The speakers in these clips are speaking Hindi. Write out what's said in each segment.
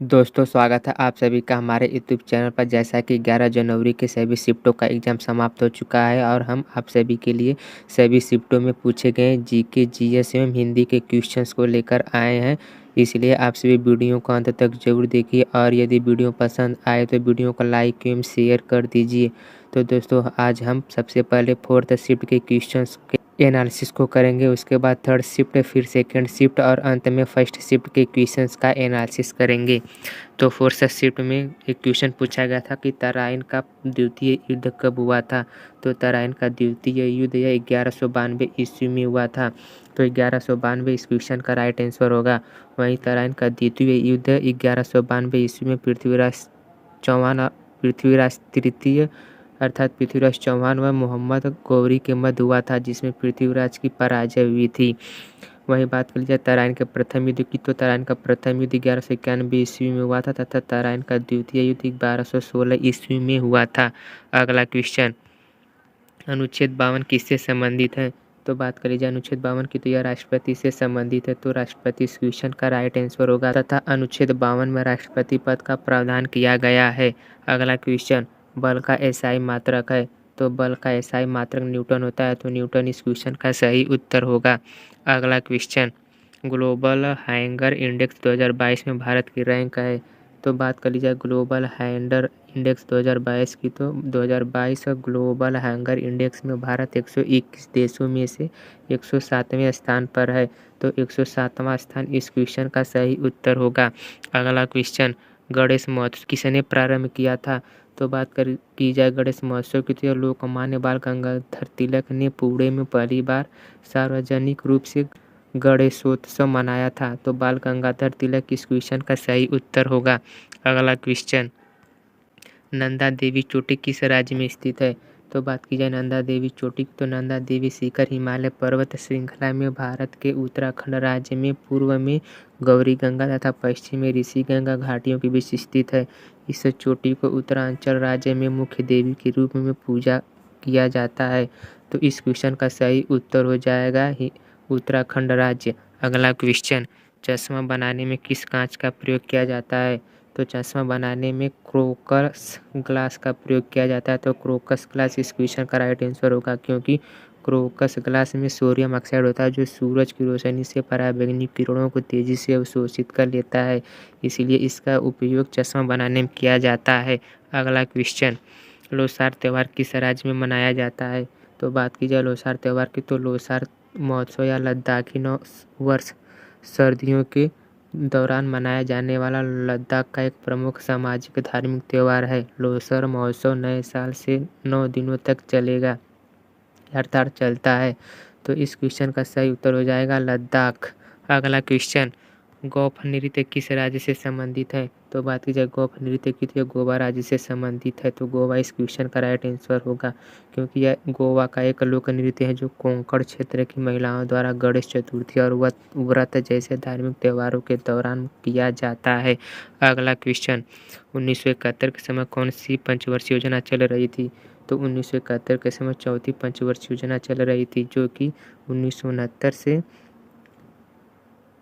दोस्तों स्वागत है आप सभी का हमारे यूट्यूब चैनल पर। जैसा कि 11 जनवरी के सभी शिफ्टों का एग्ज़ाम समाप्त हो चुका है और हम आप सभी के लिए सभी शिफ्टों में पूछे गए जीके, जीएस एवं हिंदी के क्वेश्चंस को लेकर आए हैं। इसलिए आप सभी वीडियो को अंत तक ज़रूर देखिए और यदि वीडियो पसंद आए तो वीडियो को लाइक एवं शेयर कर दीजिए। तो दोस्तों आज हम सबसे पहले 4th शिफ्ट के क्वेश्चंस के एनालिसिस को करेंगे, उसके बाद 3rd शिफ्ट, फिर 2nd शिफ्ट और अंत में 1st शिफ्ट के क्वेश्चंस का एनालिसिस करेंगे। तो 4th शिफ्ट में एक क्वेश्चन पूछा गया था कि तराइन का द्वितीय युद्ध कब हुआ था। तो तराइन का द्वितीय युद्ध यह 1192 ईस्वी में हुआ था। तो 1192 इस क्वेश्चन का राइट आंसर होगा। वहीं तराइन का द्वितीय युद्ध 1192 ईस्वी में पृथ्वीराज तृतीय अर्थात पृथ्वीराज चौहान व मोहम्मद गौरी के मध्य हुआ था, जिसमें पृथ्वीराज की पराजय हुई थी। वहीं बात कर लीजिए तराइन के प्रथम युद्ध की, तो तराइन का प्रथम युद्ध 1191 ईस्वी में हुआ था तथा तराइन का द्वितीय युद्ध 1216 ईस्वी में हुआ था। अगला क्वेश्चन, अनुच्छेद 52 किससे संबंधित है। तो बात कर लीजिए अनुच्छेद 52 की, तो यह राष्ट्रपति से संबंधित है। तो राष्ट्रपति इस क्वेश्चन का राइट आंसर होगा तथा अनुच्छेद 52 में राष्ट्रपति पद का प्रावधान किया गया है। अगला क्वेश्चन, बल का एसआई मात्रक है। तो बल का एसआई मात्रक न्यूटन होता है। तो न्यूटन इस क्वेश्चन का सही उत्तर होगा। अगला क्वेश्चन, ग्लोबल हैंगर इंडेक्स 2022 में भारत की रैंक है। तो बात कर लीजिए ग्लोबल हैंगर इंडेक्स 2022 की, तो 2022 ग्लोबल हैंगर इंडेक्स में भारत 121 देशों में से 107वें स्थान पर है। तो 107वां स्थान इस क्वेश्चन का सही उत्तर होगा। अगला क्वेश्चन, गणेश महोत्सव किसने प्रारंभ किया था। तो बात की जाए गणेश महोत्सव की, तो लोकमान्य बाल गंगाधर तिलक ने पुणे में पहली बार सार्वजनिक रूप से गणेशोत्सव मनाया था। तो बाल गंगाधर तिलक इस क्वेश्चन का सही उत्तर होगा। अगला क्वेश्चन, नंदा देवी चोटी किस राज्य में स्थित है। तो बात की जाए नंदा देवी चोटी, तो नंदा देवी शिखर हिमालय पर्वत श्रृंखला में भारत के उत्तराखंड राज्य में पूर्व में गौरी गंगा तथा पश्चिम में ऋषि गंगा घाटियों के बीच स्थित है। इस चोटी को उत्तरांचल राज्य में मुख्य देवी के रूप में पूजा किया जाता है। तो इस क्वेश्चन का सही उत्तर हो जाएगा उत्तराखंड राज्य। अगला क्वेश्चन, चश्मा बनाने में किस कांच का प्रयोग किया जाता है। तो चश्मा बनाने में क्रोकस ग्लास का प्रयोग किया जाता है। तो क्रोकस ग्लास इस क्वेश्चन का राइट आंसर होगा, क्योंकि क्रोकस ग्लास में सोडियम ऑक्साइड होता है जो सूरज की रोशनी से पराबैंगनी किरणों को तेजी से अवशोषित कर लेता है, इसीलिए इसका उपयोग चश्मा बनाने में किया जाता है। अगला क्वेश्चन, लोसार त्यौहार किस राज्य में मनाया जाता है। तो बात की जाए लोसार त्यौहार की, तो लोसार महोत्सव या लद्दाखी नव वर्ष सर्दियों के दौरान मनाया जाने वाला लद्दाख का एक प्रमुख सामाजिक धार्मिक त्यौहार है। लोसर महोत्सव नए साल से 9 दिनों तक चलेगा अर्थात चलता है। तो इस क्वेश्चन का सही उत्तर हो जाएगा लद्दाख। अगला क्वेश्चन, गोफ नृत्य किस राज्य से संबंधित है। तो बात की जाए गोफ नृत्य की, तो गोवा राज्य से संबंधित है। तो गोवा इस क्वेश्चन का राइट आंसर होगा, क्योंकि यह गोवा का एक लोक नृत्य है जो कोंकण क्षेत्र की महिलाओं द्वारा गणेश चतुर्थी और व्रत जैसे धार्मिक त्योहारों के दौरान किया जाता है। अगला क्वेश्चन, 1971 के समय कौन सी पंचवर्षीय योजना चल रही थी। तो 1971 के समय चौथी पंचवर्षीय योजना चल रही थी, जो कि 1969 से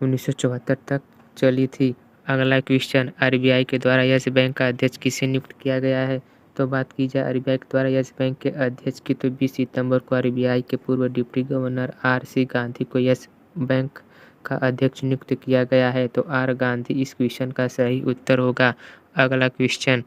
1974 तक चली थी। अगला क्वेश्चन, आरबीआई के द्वारा यस बैंक का अध्यक्ष किसे नियुक्त किया गया है। तो बात की जाए आरबीआई के द्वारा यस बैंक के अध्यक्ष की, तो 20 सितंबर को आरबीआई के पूर्व डिप्टी गवर्नर आर.सी. गांधी को यस बैंक का अध्यक्ष नियुक्त किया गया है। तो आर गांधी इस क्वेश्चन का सही उत्तर होगा। अगला क्वेश्चन,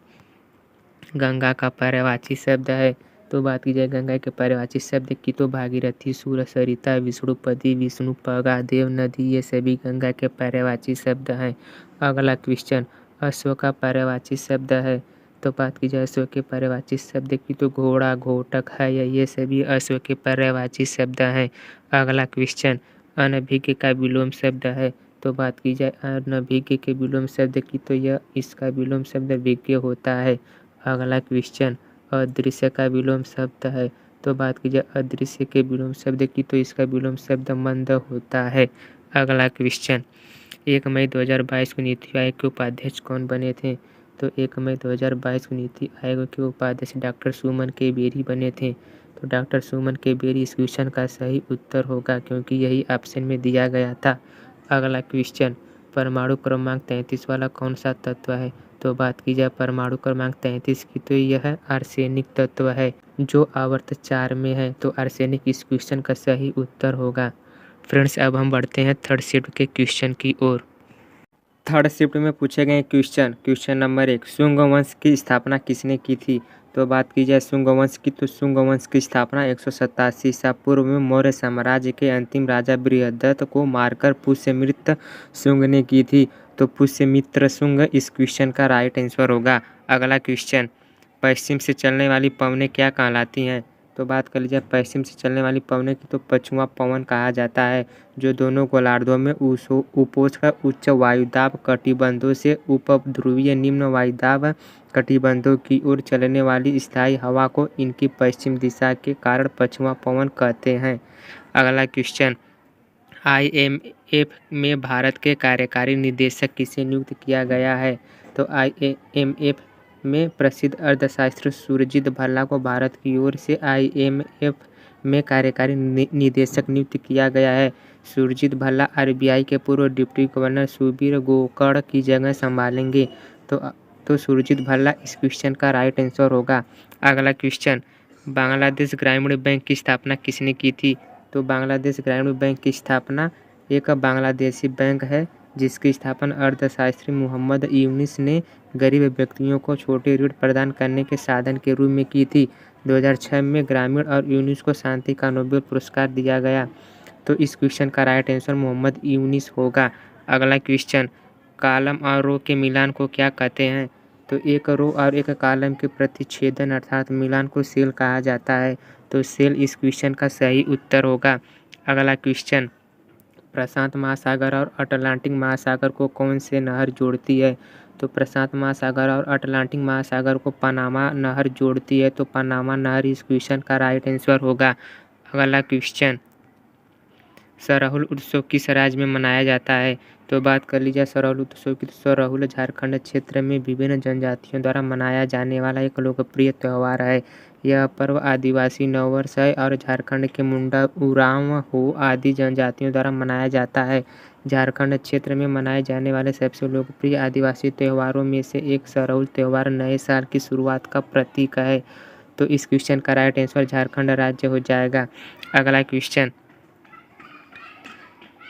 गंगा का पर्यायवाची शब्द है। तो बात की जाए गंगा के पर्यायवाची शब्द की, तो भागीरथी, सूर, सरिता, विष्णुपदी, विष्णुपगा, देव नदी ये सभी गंगा के पर्यायवाची शब्द हैं। अगला क्वेश्चन, अश्व का पर्यायवाची शब्द है। तो बात की जाए अश्व के पर्यायवाची शब्द की, तो घोड़ा, घोटक है ये सभी अश्व के पर्यायवाची शब्द हैं। अगला क्वेश्चन, अनभिज्ञ का विलोम शब्द है। तो बात की जाए अनभिज्ञ के विलोम शब्द की, तो यह इसका विलोम शब्द विज्ञ होता है। अगला क्वेश्चन, अदृश्य का विलोम शब्द है। तो बात की जाए अदृश्य के विलोम शब्द की, तो इसका विलोम शब्द मंद होता है। अगला क्वेश्चन, 1 मई 2022 को नीति आयोग के उपाध्यक्ष कौन बने थे। तो 1 मई 2022 को नीति आयोग के उपाध्यक्ष डॉक्टर सुमन के बेरी बने थे। तो डॉक्टर सुमन के बेरी इस क्वेश्चन का सही उत्तर होगा, क्योंकि यही ऑप्शन में दिया गया था। अगला क्वेश्चन, परमाणु क्रमांक 33 वाला कौन सा तत्व है? तो बात की जाए परमाणु क्रमांक 33 की तो यह आर्सेनिक तत्व है जो आवर्त 4 में है। तो आर्सेनिक इस क्वेश्चन का सही उत्तर होगा। फ्रेंड्स, अब हम बढ़ते हैं थर्ड शिफ्ट के क्वेश्चन की ओर। थर्ड शिफ्ट में पूछे गए क्वेश्चन नंबर 1, शुंग वंश की स्थापना किसने की थी? तो बात की जाए शुंग वंश की तो शुंग वंश की स्थापना 187 ईसा पूर्व में मौर्य साम्राज्य के अंतिम राजा बृहदत्त को मारकर पुष्यमित्र शुंग ने की थी। तो पुष्यमित्र शुंग इस क्वेश्चन का राइट आंसर होगा। अगला क्वेश्चन, पश्चिम से चलने वाली पवनें क्या कहलाती हैं? तो बात कर लीजिए पश्चिम से चलने वाली पवनें की तो पछुआ पवन कहा जाता है, जो दोनों गोलार्धों में उपोष्ण उच्च वायुदाब कटिबंधों से उपध्रुवीय निम्न वायुदाब कटिबंधों की ओर चलने वाली स्थायी हवा को इनकी पश्चिम दिशा के कारण पछुआ पवन कहते हैं। अगला क्वेश्चन, IMF में भारत के कार्यकारी निदेशक किसे नियुक्त किया गया है? तो IMF में प्रसिद्ध अर्थशास्त्री सुरजीत भल्ला को भारत की ओर से IMF में कार्यकारी निदेशक नियुक्त किया गया है। सुरजीत भल्ला RBI के पूर्व डिप्टी गवर्नर सुबीर गोकर्ण की जगह संभालेंगे। तो सुरजीत भल्ला इस क्वेश्चन का राइट आंसर होगा। अगला क्वेश्चन, बांग्लादेश ग्रामीण बैंक की स्थापना किसने की थी? तो बांग्लादेश ग्रामीण बैंक की स्थापना एक बांग्लादेशी बैंक है जिसकी स्थापना अर्थशास्त्री मोहम्मद यूनिस ने गरीब व्यक्तियों को छोटे ऋण प्रदान करने के साधन के रूप में की थी। 2006 में ग्रामीण और यूनिस को शांति का नोबेल पुरस्कार दिया गया। तो इस क्वेश्चन का राइट आंसर मोहम्मद यूनिस होगा। अगला क्वेश्चन, कॉलम और रो के मिलान को क्या कहते हैं? तो एक रो और एक कॉलम के प्रतिच्छेदन अर्थात मिलान को सेल कहा जाता है। तो सेल इस क्वेश्चन का सही उत्तर होगा। अगला क्वेश्चन, प्रशांत महासागर और अटलांटिक महासागर को कौन से नहर जोड़ती है? तो प्रशांत महासागर और अटलांटिक महासागर को पनामा नहर जोड़ती है। तो पनामा नहर इस क्वेश्चन का राइट आंसर होगा। अगला क्वेश्चन, सरहुल उत्सव किस राज्य में मनाया जाता है? तो बात कर लीजिए सरहुल उत्सव की। सरहुल झारखंड क्षेत्र में विभिन्न जनजातियों द्वारा मनाया जाने वाला एक लोकप्रिय त्यौहार है। यह पर्व आदिवासी नववर्ष है और झारखंड के मुंडा, उरांव, हो आदि जनजातियों द्वारा मनाया जाता है। झारखंड क्षेत्र में मनाए जाने वाले सबसे लोकप्रिय आदिवासी त्योहारों में से एक सरहुल त्यौहार नए साल की शुरुआत का प्रतीक है। तो इस क्वेश्चन का राइट आंसर झारखंड राज्य हो जाएगा। अगला क्वेश्चन,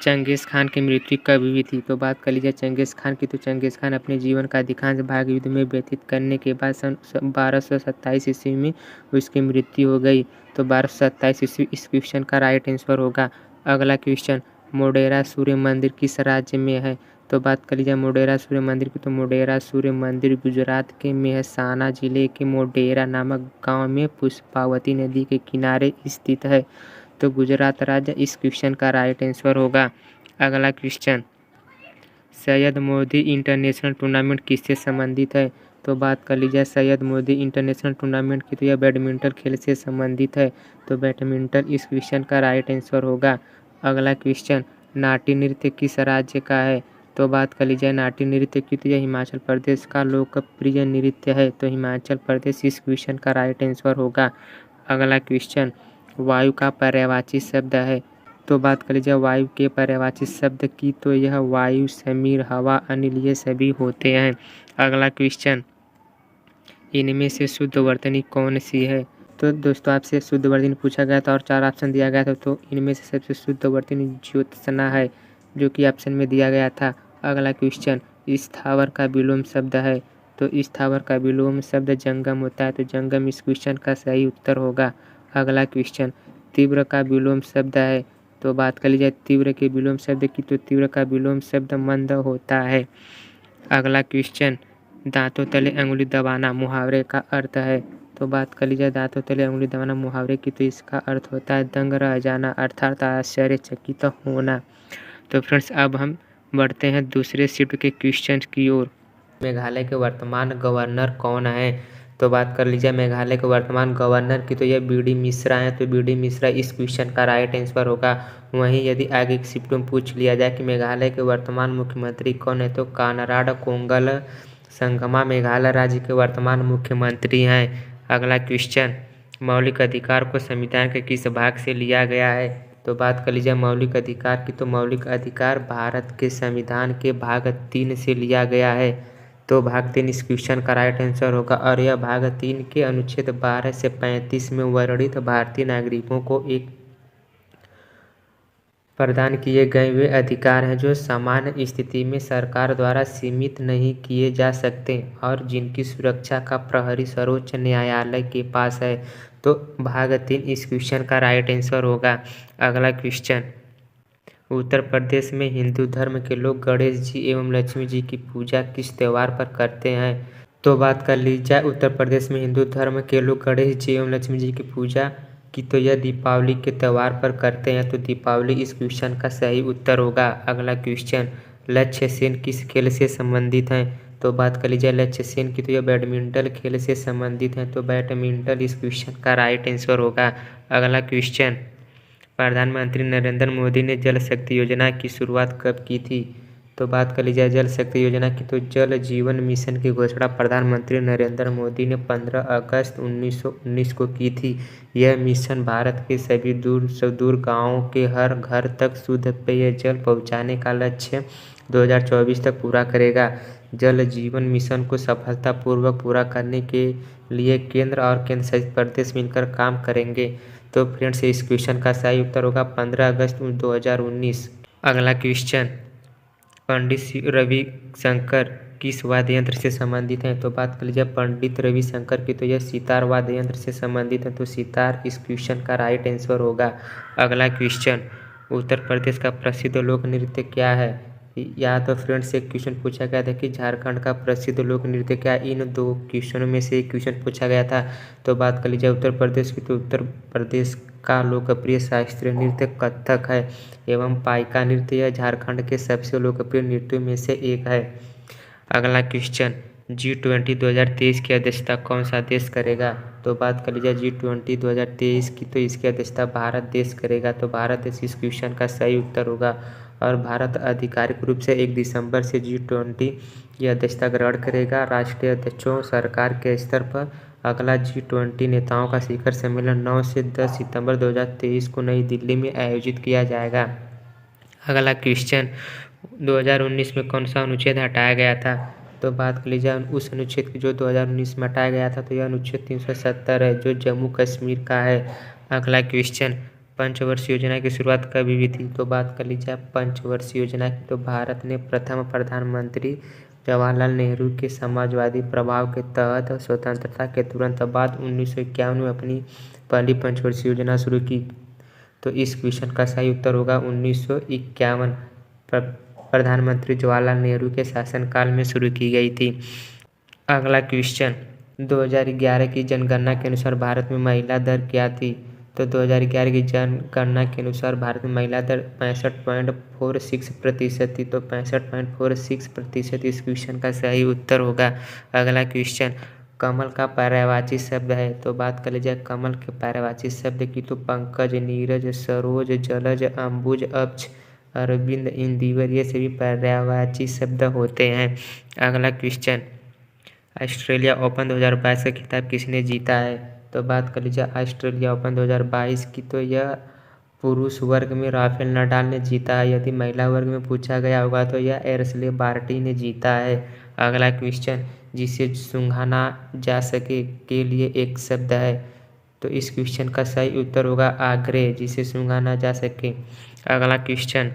चंगेज़ खान की मृत्यु कब हुई थी? तो बात कर लीजिए चंगेज़ खान की। तो चंगेज़ खान अपने जीवन का अधिकांश भाग युद्ध में व्यतीत करने के बाद सन 1227 ईस्वी में उसकी मृत्यु हो गई। तो 1227 ईस्वी इस क्वेश्चन का राइट आंसर होगा। अगला क्वेश्चन, मोढेरा सूर्य मंदिर किस राज्य में है? तो बात कर लीजिए मोढेरा सूर्य मंदिर की। तो मोढेरा सूर्य मंदिर गुजरात के मेहसाना जिले के मोढेरा नामक गाँव में पुष्पावती नदी के किनारे स्थित है। तो गुजरात राज्य इस क्वेश्चन का राइट आंसर होगा। अगला question, Syed Modi international tournament किससे संबंधित है? तो बात कर लीजिए सैयद मोदी इंटरनेशनल टूर्नामेंट की। तो यह बैडमिंटन खेल से संबंधित है। तो बैडमिंटन इस क्वेश्चन का राइट आंसर होगा। अगला क्वेश्चन, नाट्य नृत्य किस राज्य का है? तो बात कर लीजिए नाट्य नृत्य की। तो यह हिमाचल प्रदेश का लोकप्रिय नृत्य है। तो हिमाचल प्रदेश इस क्वेश्चन का राइट आंसर होगा। अगला क्वेश्चन, वायु का पर्यायवाची शब्द है। तो बात कर लीजिए वायु के पर्यायवाची शब्द की। तो यह वायु, समीर, हवा, अनिल ये सभी होते हैं। अगला क्वेश्चन, इनमें से शुद्ध वर्तनी कौन सी है? तो दोस्तों आपसे शुद्ध वर्तनी पूछा गया था और 4 ऑप्शन दिया गया था। तो इनमें से सबसे शुद्ध वर्तनी ज्योत्सना है जो कि ऑप्शन में दिया गया था। अगला क्वेश्चन, स्थावर का विलोम शब्द है। तो स्थावर का विलोम शब्द जंगम होता है। तो जंगम इस क्वेश्चन का सही उत्तर होगा। अगला क्वेश्चन, तीव्र का विलोम शब्द है। तो बात कर लीजिए तीव्र के विलोम शब्द की। तो तीव्र का विलोम शब्द मंद होता है। अगला क्वेश्चन, दांतों तले अंगुली दबाना मुहावरे का अर्थ है। तो बात कर लीजिए दांतों तले अंगुली दबाना मुहावरे की। तो इसका अर्थ होता है दंग रह जाना अर्थात आश्चर्यचकित होना। तो फ्रेंड्स अब हम बढ़ते हैं दूसरे शिफ्ट के क्वेश्चन की ओर। मेघालय के वर्तमान गवर्नर कौन है? तो बात कर लीजिए मेघालय के वर्तमान गवर्नर की। तो यह बी.डी. मिश्रा हैं। तो बी.डी. मिश्रा इस क्वेश्चन का राइट आंसर होगा। वहीं यदि आगे की शिफ्ट में पूछ लिया जाए कि मेघालय के वर्तमान मुख्यमंत्री कौन है, तो कानराड कोंगल संगमा मेघालय राज्य के वर्तमान मुख्यमंत्री हैं। अगला क्वेश्चन, मौलिक अधिकार को संविधान के किस भाग से लिया गया है? तो बात कर लीजिए मौलिक अधिकार की, तो मौलिक अधिकार भारत के संविधान के भाग 3 से लिया गया है। तो भाग 3 इस क्वेश्चन का राइट आंसर होगा और यह भाग 3 के अनुच्छेद 12 से 35 में वर्णित भारतीय नागरिकों को एक प्रदान किए गए वे अधिकार हैं जो सामान्य स्थिति में सरकार द्वारा सीमित नहीं किए जा सकते और जिनकी सुरक्षा का प्रहरी सर्वोच्च न्यायालय के पास है। तो भाग 3 इस क्वेश्चन का राइट आंसर होगा। अगला क्वेश्चन, उत्तर प्रदेश में हिंदू धर्म के लोग गणेश जी एवं लक्ष्मी जी की पूजा किस त्यौहार पर करते हैं? तो बात कर ली जाए उत्तर प्रदेश में हिंदू धर्म के लोग गणेश जी एवं लक्ष्मी जी की पूजा की, तो यह दीपावली के त्यौहार पर करते हैं। तो दीपावली इस क्वेश्चन का सही उत्तर होगा। अगला क्वेश्चन, लक्ष्य सेन किस खेल से संबंधित हैं? तो बात कर लीजिए लक्ष्य सेन की, तो यह बैडमिंटन खेल से संबंधित हैं। तो बैडमिंटन इस क्वेश्चन का राइट आंसर होगा। अगला क्वेश्चन, प्रधानमंत्री नरेंद्र मोदी ने जल शक्ति योजना की शुरुआत कब की थी? तो बात कर लीजिए जल शक्ति योजना की, तो जल जीवन मिशन की घोषणा प्रधानमंत्री नरेंद्र मोदी ने 15 अगस्त 1919 को की थी। यह मिशन भारत के सभी दूर सुदूर गाँवों के हर घर तक शुद्ध पेयजल पहुंचाने का लक्ष्य 2024 तक पूरा करेगा। जल जीवन मिशन को सफलतापूर्वक पूरा करने के लिए केंद्र और केंद्र शासित प्रदेश मिलकर काम करेंगे। तो फ्रेंड्स इस क्वेश्चन का सही उत्तर होगा 15 अगस्त 2019। अगला क्वेश्चन, पंडित रविशंकर किस वाद्य यंत्र से संबंधित हैं? तो बात कर लीजिए पंडित रविशंकर की, तो यह सितार वाद्य यंत्र से संबंधित है। तो सितार इस क्वेश्चन का राइट आंसर होगा। अगला क्वेश्चन, उत्तर प्रदेश का प्रसिद्ध लोक नृत्य क्या है? या तो फ्रेंड्स से क्वेश्चन पूछा गया था कि झारखंड का प्रसिद्ध लोक नृत्य क्या? इन दो क्वेश्चनों में से एक क्वेश्चन पूछा गया था। तो बात कर लीजिए उत्तर प्रदेश की, तो उत्तर प्रदेश का लोकप्रिय शास्त्रीय नृत्य कथक है एवं पाइका नृत्य यह झारखंड के सबसे लोकप्रिय नृत्यों में से एक है। अगला क्वेश्चन, G20 2023 की अध्यक्षता कौन सा देश करेगा? तो बात कर लीजिए G20 2023 की, तो इसकी अध्यक्षता भारत देश करेगा। तो भारत देश इस क्वेश्चन का सही उत्तर होगा और भारत आधिकारिक रूप से 1 दिसंबर से G20 की अध्यक्षता ग्रहण करेगा राष्ट्रीय अध्यक्षों सरकार के स्तर पर। अगला G20 नेताओं का शिखर सम्मेलन 9 से 10 सितंबर 2023 को नई दिल्ली में आयोजित किया जाएगा। अगला क्वेश्चन, 2019 में कौन सा अनुच्छेद हटाया गया था? तो बात कर लीजिए उस अनुच्छेद की जो 2019 में हटाया गया था, तो यह अनुच्छेद 370 है जो जम्मू कश्मीर का है। अगला क्वेश्चन, पंचवर्षीय योजना की शुरुआत कब हुई थी? तो बात कर लीजिए पंचवर्षीय योजना की, तो भारत ने प्रथम प्रधानमंत्री जवाहरलाल नेहरू के समाजवादी प्रभाव के तहत स्वतंत्रता के तुरंत बाद 1951 में अपनी पहली पंचवर्षीय योजना शुरू की। तो इस क्वेश्चन का सही उत्तर होगा 1951 प्रधानमंत्री जवाहरलाल नेहरू के शासनकाल में शुरू की गई थी। अगला क्वेश्चन, 2011 की जनगणना के अनुसार भारत में महिला दर क्या थी? तो 2011 की जनगणना के अनुसार भारत में महिला दर 65.46% थी। तो 65.46% इस क्वेश्चन का सही उत्तर होगा। अगला क्वेश्चन, कमल का पर्यायवाची शब्द है? तो बात कर लीजिए कमल के पर्यायवाची शब्द की, तो पंकज, नीरज, सरोज, जलज, अम्बुज, अक्ष, अरविंद, इंदिवर ये सभी पर्यायवाची शब्द होते हैं। अगला क्वेश्चन, ऑस्ट्रेलिया ओपन 2022 का खिताब किसने जीता है? तो बात कर लीजिए ऑस्ट्रेलिया ओपन 2022 की, तो यह पुरुष वर्ग में राफेल नडाल ने जीता है। यदि महिला वर्ग में पूछा गया होगा तो यह एशले बार्टी ने जीता है। अगला क्वेश्चन, जिसे सूंघा जा सके के लिए एक शब्द है? तो इस क्वेश्चन का सही उत्तर होगा आग्रह, जिसे सूंघा ना जा सके। अगला क्वेश्चन,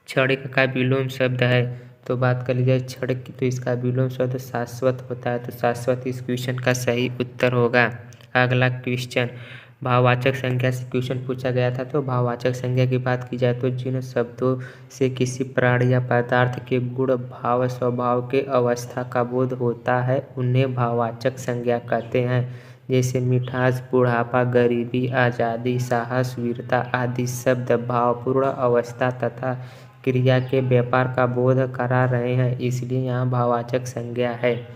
क्षणिक का विलोम शब्द है? तो बात कर लीजिए क्षणिक की, तो इसका विलोम शब्द शाश्वत होता है। तो शाश्वत इस क्वेश्चन का सही उत्तर होगा। अगला क्वेश्चन, भाववाचक संज्ञा से क्वेश्चन पूछा गया था। तो भाववाचक संज्ञा की बात की जाए तो जिन शब्दों से किसी प्राणी या पदार्थ के गुण, भाव, स्वभाव के अवस्था का बोध होता है उन्हें भाववाचक संज्ञा कहते हैं। जैसे मिठास, बुढ़ापा, गरीबी, आज़ादी, साहस, वीरता आदि शब्द भावपूर्ण अवस्था तथा क्रिया के व्यापार का बोध करा रहे हैं, इसलिए यहाँ भाववाचक संज्ञा है।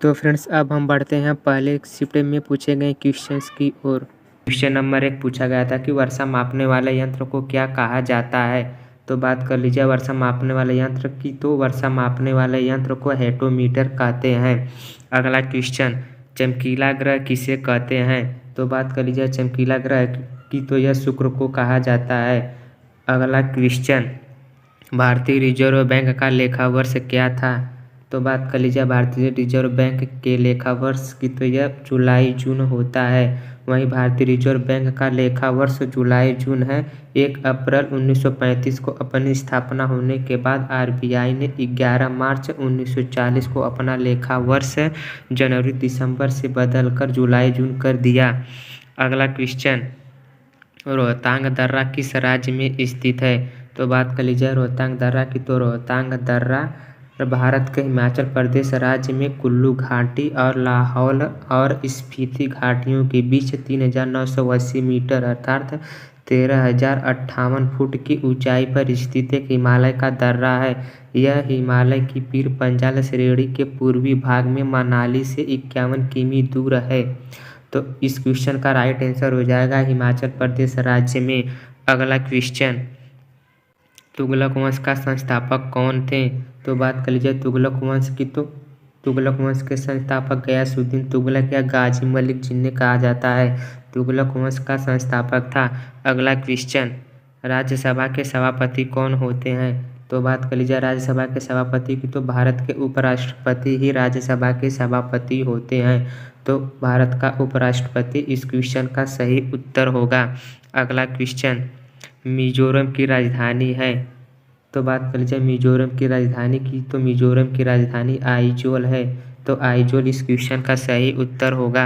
तो फ्रेंड्स अब हम बढ़ते हैं पहले शिफ्ट में पूछे गए क्वेश्चंस की ओर। क्वेश्चन नंबर 1 पूछा गया था कि वर्षा मापने वाले यंत्र को क्या कहा जाता है? तो बात कर लीजिए वर्षा मापने वाले यंत्र की, तो वर्षा मापने वाले यंत्र को हेटोमीटर कहते हैं। अगला क्वेश्चन, चमकीला ग्रह किसे कहते हैं? तो बात कर लीजिए चमकीला ग्रह कि तो यह शुक्र को कहा जाता है। अगला क्वेश्चन, भारतीय रिजर्व बैंक का लेखा वर्ष क्या था? तो बात कर लीजिए भारतीय रिजर्व बैंक के लेखा वर्ष की तो यह जुलाई जून होता है। वहीं भारतीय रिजर्व बैंक का लेखा वर्ष जुलाई जून है। 1 अप्रैल 1935 को अपनी स्थापना होने के बाद आरबीआई ने 11 मार्च 1940 को अपना लेखा वर्ष जनवरी दिसंबर से बदलकर जुलाई जून कर दिया। अगला क्वेश्चन, रोहतांग दर्रा किस राज्य में स्थित है? तो बात कर लीजिए रोहतांग दर्रा की तो रोहतांग दर्रा भारत के हिमाचल प्रदेश राज्य में कुल्लू घाटी और लाहौल और स्पीति घाटियों के बीच 3980 मीटर अर्थात 13,058 फुट की ऊंचाई पर स्थित एक हिमालय का दर्रा है। यह हिमालय की पीर पंजाल श्रेणी के पूर्वी भाग में मनाली से 51 किमी दूर है। तो इस क्वेश्चन का राइट आंसर हो जाएगा हिमाचल प्रदेश राज्य में। अगला क्वेश्चन, तुगलक वंश का संस्थापक कौन थे? तो बात कर लीजिए तुगलक वंश की तो तुगलक वंश के संस्थापक गयासुद्दीन तुगलक या गाजी मलिक जिन्हें कहा जाता है तुगलक वंश का संस्थापक था। अगला क्वेश्चन, राज्यसभा के सभापति कौन होते हैं? तो बात कर लीजिए राज्यसभा के सभापति की तो भारत के उपराष्ट्रपति ही राज्यसभा के सभापति होते हैं। तो भारत का उपराष्ट्रपति इस क्वेश्चन का सही उत्तर होगा। अगला क्वेश्चन, मिजोरम की राजधानी है? तो बात कर लीजिए मिजोरम की राजधानी की तो मिजोरम की राजधानी आइजोल है। तो आइजोल इस क्वेश्चन का सही उत्तर होगा।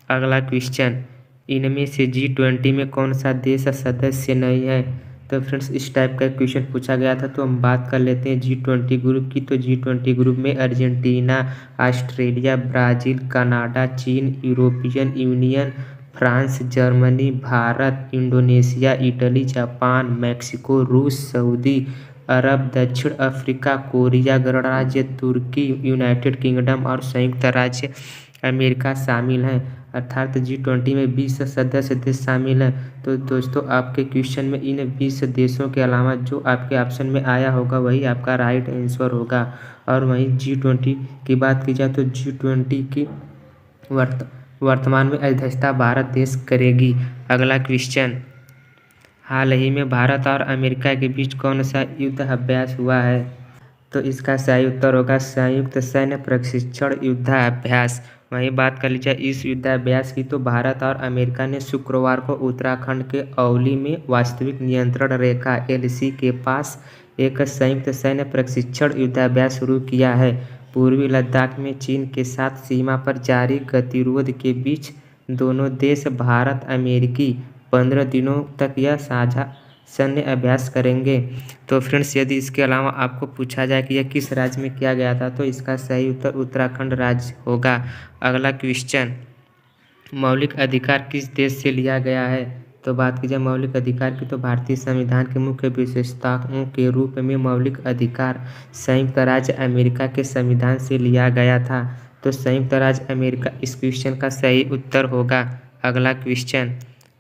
अगला क्वेश्चन, इनमें से G20 में कौन सा देश सदस्य नहीं है? तो फ्रेंड्स इस टाइप का क्वेश्चन पूछा गया था तो हम बात कर लेते हैं G20 ग्रुप की। तो G20 ग्रुप में अर्जेंटीना, ऑस्ट्रेलिया, ब्राज़ील, कनाडा, चीन, European union, France, Germany, Bharat, Indonesia, Italy, Japan, Mexico, रूस, सऊदी अरब, दक्षिण अफ्रीका, कोरिया गणराज्य, तुर्की, यूनाइटेड किंगडम और संयुक्त राज्य अमेरिका शामिल हैं। अर्थात G20 में 20 सदस्य देश शामिल हैं। तो दोस्तों आपके क्वेश्चन में इन 20 देशों के अलावा जो आपके ऑप्शन में आया होगा वही आपका राइट आंसर होगा। और वहीं G20 की बात की जाए तो G20 की वर्तमान में अध्यक्षता भारत देश करेगी। अगला क्वेश्चन, हाल ही में भारत और अमेरिका के बीच कौन सा युद्ध अभ्यास हुआ है? तो इसका सही उत्तर होगा संयुक्त सैन्य प्रशिक्षण युद्धाभ्यास। वहीं बात कर लीजिए इस युद्धाभ्यास की तो भारत और अमेरिका ने शुक्रवार को उत्तराखंड के औली में वास्तविक नियंत्रण रेखा LC के पास एक संयुक्त सैन्य प्रशिक्षण युद्धाभ्यास शुरू किया है। पूर्वी लद्दाख में चीन के साथ सीमा पर जारी गतिरोध के बीच दोनों देश भारत अमेरिकी 15 दिनों तक यह साझा सैन्य अभ्यास करेंगे। तो फ्रेंड्स यदि इसके अलावा आपको पूछा जाए कि यह किस राज्य में किया गया था तो इसका सही उत्तर उत्तराखंड राज्य होगा। अगला क्वेश्चन, मौलिक अधिकार किस देश से लिया गया है? तो बात की जाए मौलिक अधिकार की तो भारतीय संविधान की मुख्य विशेषताओं के रूप में मौलिक अधिकार संयुक्त राज्य अमेरिका के संविधान से लिया गया था। तो संयुक्त राज्य अमेरिका इस क्वेश्चन का सही उत्तर होगा। अगला क्वेश्चन,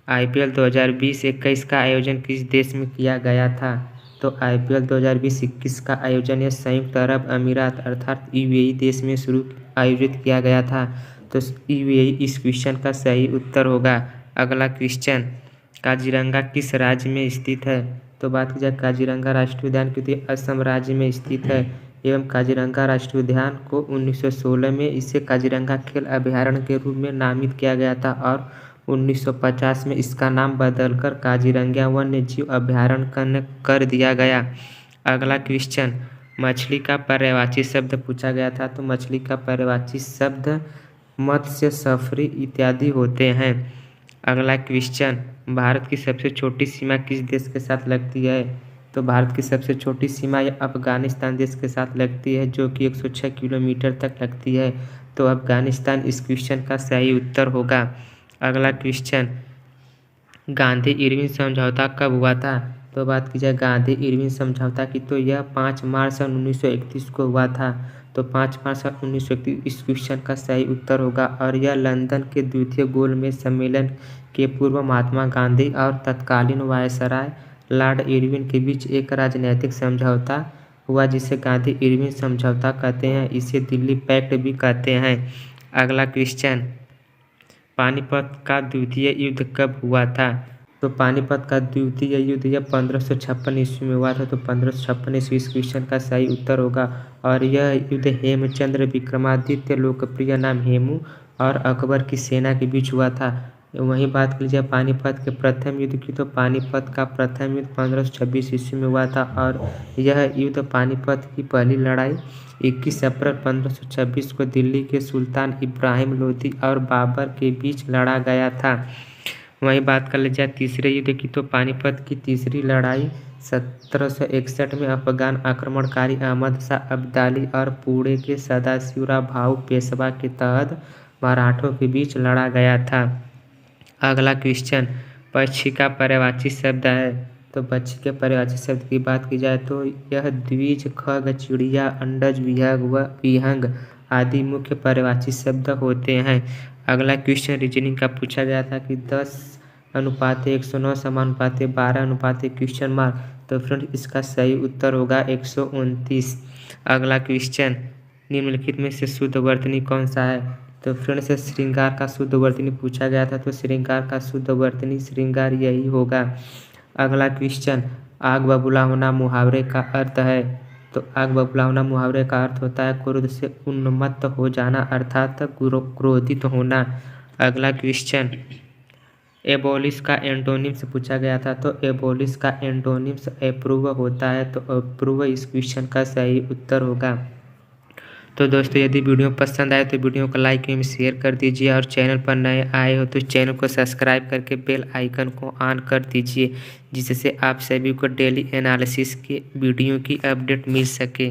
IPL 2020-21 का आयोजन किस देश में किया गया था? तो IPL 2020-21 का आयोजन यह संयुक्त अरब अमीरात अर्थात UAE देश में आयोजित किया गया था। तो UAE इस क्वेश्चन का सही उत्तर होगा। अगला क्वेश्चन, काजीरंगा किस राज्य में स्थित है? तो बात की जाए काजीरंगा राष्ट्रीय उद्यान की तो असम राज्य में स्थित है एवं काजीरंगा राष्ट्रीय उद्यान को 1916 में इसे काजीरंगा खेल अभयारण्य के रूप में नामित किया गया था और 1950 में इसका नाम बदलकर काजीरंगा वन्य जीव अभयारण्य कर दिया गया। अगला क्वेश्चन, मछली का पर्यायवाची शब्द पूछा गया था। तो मछली का पर्यायवाची शब्द मत्स्य, सफरी इत्यादि होते हैं। अगला क्वेश्चन, भारत की सबसे छोटी सीमा किस देश के साथ लगती है? तो भारत की सबसे छोटी सीमा अफगानिस्तान देश के साथ लगती है जो कि 106 किलोमीटर तक लगती है। तो अफगानिस्तान इस क्वेश्चन का सही उत्तर होगा। अगला क्वेश्चन, गांधी इरविन समझौता कब हुआ था? तो बात की जाए गांधी इरविन समझौता की तो यह 5 मार्च 1931 को हुआ था। तो 5 मार्च 1931 इस क्वेश्चन का सही उत्तर होगा और यह लंदन के द्वितीय गोलमेज सम्मेलन के पूर्व महात्मा गांधी और तत्कालीन वायसराय लॉर्ड इरविन के बीच एक राजनीतिक समझौता हुआ जिसे गांधी इरविन समझौता कहते हैं। इसे दिल्ली पैक्ट भी कहते हैं। अगला क्वेश्चन, पानीपत का द्वितीय युद्ध कब हुआ था? तो पानीपत का द्वितीय युद्ध यह 1556 ईस्वी में हुआ था। तो 1556 ईस्वी इस क्वेश्चन का सही उत्तर होगा। और यह युद्ध हेमचंद्र विक्रमादित्य, लोकप्रिय नाम हेमू, और अकबर की सेना के बीच हुआ था। वहीं बात कर लीजिए पानीपत के प्रथम युद्ध की, तो पानीपत का प्रथम युद्ध 1526 ईस्वी में हुआ था। और यह युद्ध पानीपत की पहली लड़ाई 21 अप्रैल 1526 को दिल्ली के सुल्तान इब्राहिम लोदी और बाबर के बीच लड़ा गया था। वहीं बात कर लीजिए तीसरे युद्ध की, तो पानीपत की तीसरी लड़ाई 1761 में अफगान आक्रमणकारी अहमद शाह अब्दाली और पुणे के सदाशिवराव भाऊ पेशवा के तहत मराठों के बीच लड़ा गया था। अगला क्वेश्चन, पक्षी का पर्यायवाची शब्द है। तो पक्षी के पर्यायवाची शब्द की बात की जाए तो यह द्विज, खग, चिड़िया, अंडज, विहंग व विहंग आदि मुख्य पर्यायवाची शब्द होते हैं। अगला क्वेश्चन रीजनिंग का पूछा गया था कि 10:109 समानुपाती 12:? तो फ्रेंड इसका सही उत्तर होगा 129। अगला क्वेश्चन, निम्नलिखित में से शुद्ध वर्तनी कौन सा है? तो फ्रेंड से श्रृंगार का शुद्ध वर्तनी पूछा गया था। तो श्रृंगार का शुद्ध वर्तनी श्रृंगार यही होगा। अगला क्वेश्चन, आग बबूला होना मुहावरे का अर्थ है। तो आग बबूला होना मुहावरे का अर्थ होता है क्रोध से उन्मत्त हो जाना, अर्थात क्रोधित होना। अगला क्वेश्चन, एबोलिश का एंटोनिम से पूछा गया था। तो एबोलिश का एंटोनिम्स अप्रूव होता है। तो अप्रूव इस क्वेश्चन का सही उत्तर होगा। तो दोस्तों यदि वीडियो पसंद आए तो वीडियो को लाइक एवं शेयर कर दीजिए, और चैनल पर नए आए हो तो चैनल को सब्सक्राइब करके बेल आइकन को ऑन कर दीजिए, जिससे आप सभी को डेली एनालिसिस के वीडियो की अपडेट मिल सके।